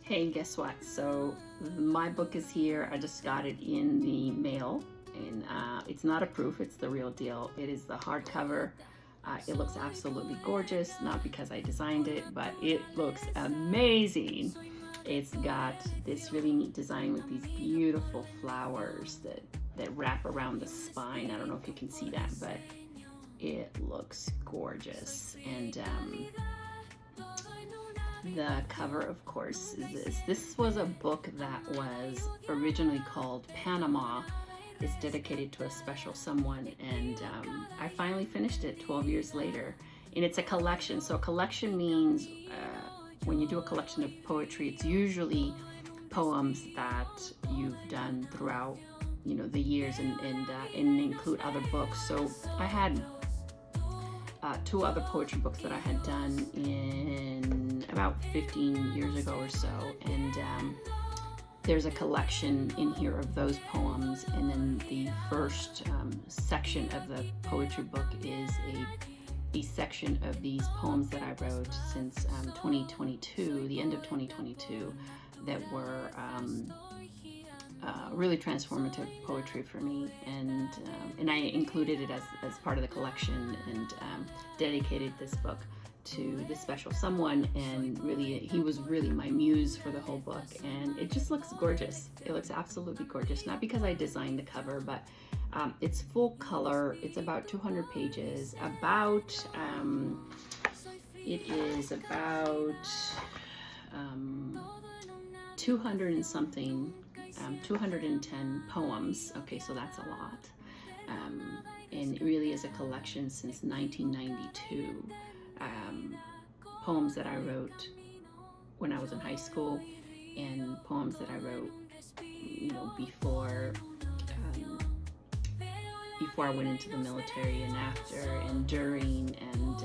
Hey, guess what? So my book is here. I just got it in the mail, and it's not a proof, it's the real deal. It is the hardcover. It looks absolutely gorgeous, not because I designed it, but it looks amazing. It's got this really neat design with these beautiful flowers that wrap around the spine. I don't know if you can see that, but it looks gorgeous. And the cover, of course, is this. This was a book that was originally called Panama. It's dedicated to a special someone, and I finally finished it 12 years later. And it's a collection. So a collection means when you do a collection of poetry, it's usually poems that you've done throughout, the years, and include other books. So I had two other poetry books that I had done in about 15 years ago or so, and there's a collection in here of those poems, and then the first section of the poetry book is a section of these poems that I wrote since 2022, the end of 2022, that were really transformative poetry for me, and I included it as part of the collection, and dedicated this book to this special someone. And really, he was really my muse for the whole book, and it just looks gorgeous. It looks absolutely gorgeous, not because I designed the cover, but it's full color. It's about 200 pages. It is about 200 and something, 210 poems. Okay, so that's a lot. And it really is a collection since 1992. Poems that I wrote when I was in high school, and poems that I wrote, before I went into the military, and after, and during, and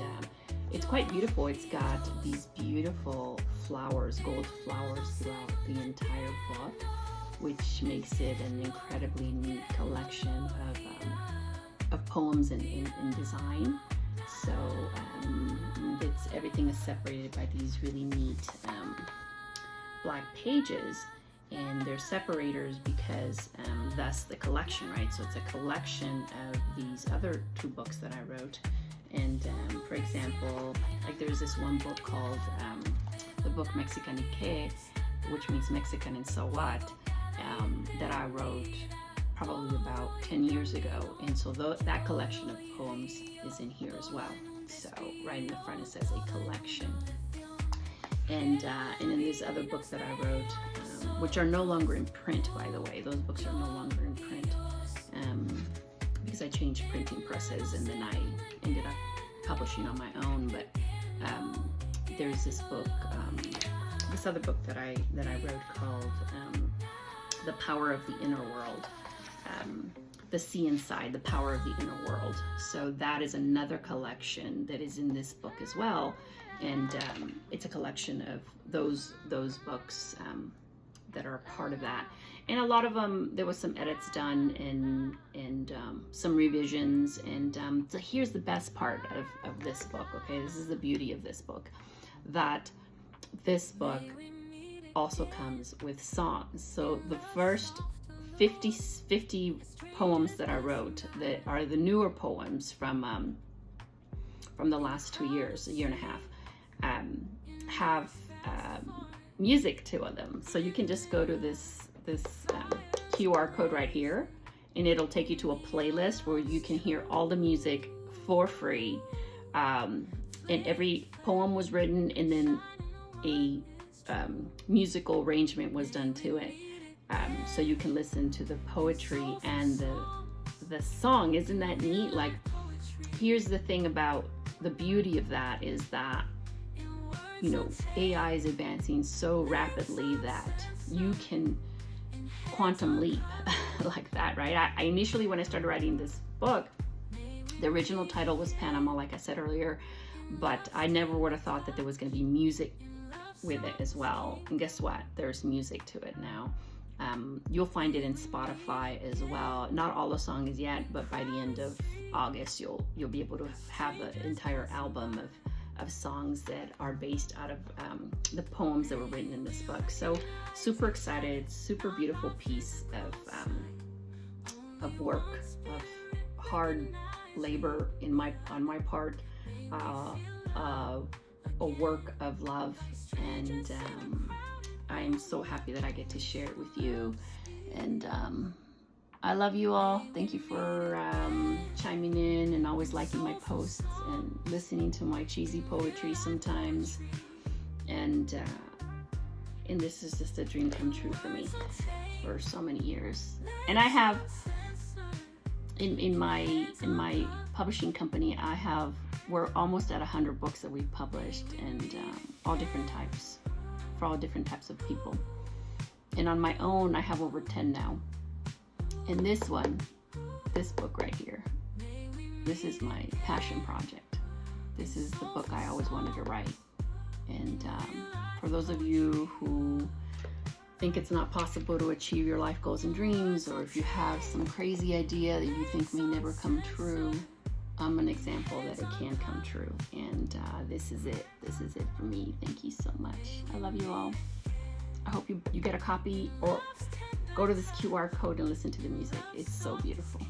it's quite beautiful. It's got these beautiful flowers, gold flowers, throughout the entire book, which makes it an incredibly neat collection of poems and design. So everything is separated by these really neat black pages, and they're separators because thus the collection, right? So it's a collection of these other two books that I wrote. And for example, like there's this one book called the book Mexicanique, which means Mexican and so what, that I wrote probably about 10 years ago. And so that collection of poems is in here as well. So right in the front it says a collection. And then these other books that I wrote, which are no longer in print, by the way. Those books are no longer in print because I changed printing presses, and then I ended up publishing on my own. But there's this book, this other book that I wrote called The Power of the Inner World. The Sea Inside, The Power of the Inner World. So that is another collection that is in this book as well, and it's a collection of those books that are a part of that. And a lot of them, there was some edits done, and some revisions. And so here's the best part of this book. Okay, this is the beauty of this book, that this book also comes with songs. So the first 50 poems that I wrote, that are the newer poems from the last 2 years, a year and a half, have music to them. So you can just go to this QR code right here, and it'll take you to a playlist where you can hear all the music for free. And every poem was written, and then a musical arrangement was done to it. So you can listen to the poetry and the song. Isn't that neat? Like, here's the thing about the beauty of that is that, AI is advancing so rapidly that you can quantum leap like that, right? I initially, when I started writing this book, the original title was Panama, like I said earlier, but I never would have thought that there was going to be music with it as well. And guess what? There's music to it now. You'll find it in Spotify as well. Not all the songs yet, but by the end of August, you'll be able to have the entire album of songs that are based out of the poems that were written in this book. So super excited, super beautiful piece of work, of hard labor on my part, a work of love, and I'm so happy that I get to share it with you. And I love you all. Thank you for chiming in and always liking my posts and listening to my cheesy poetry sometimes. And this is just a dream come true for me for so many years. And I have in my publishing company, we're almost at 100 books that we've published, and all different types, for all different types of people. And on my own, I have over 10 now. And this book right here, this is my passion project. This is the book I always wanted to write. And for those of you who think it's not possible to achieve your life goals and dreams, or if you have some crazy idea that you think may never come true, I'm an example that it can come true. And this is it. This is it for me. Thank you so much. I love you all. I hope you get a copy, or go to this QR code and listen to the music. It's so beautiful.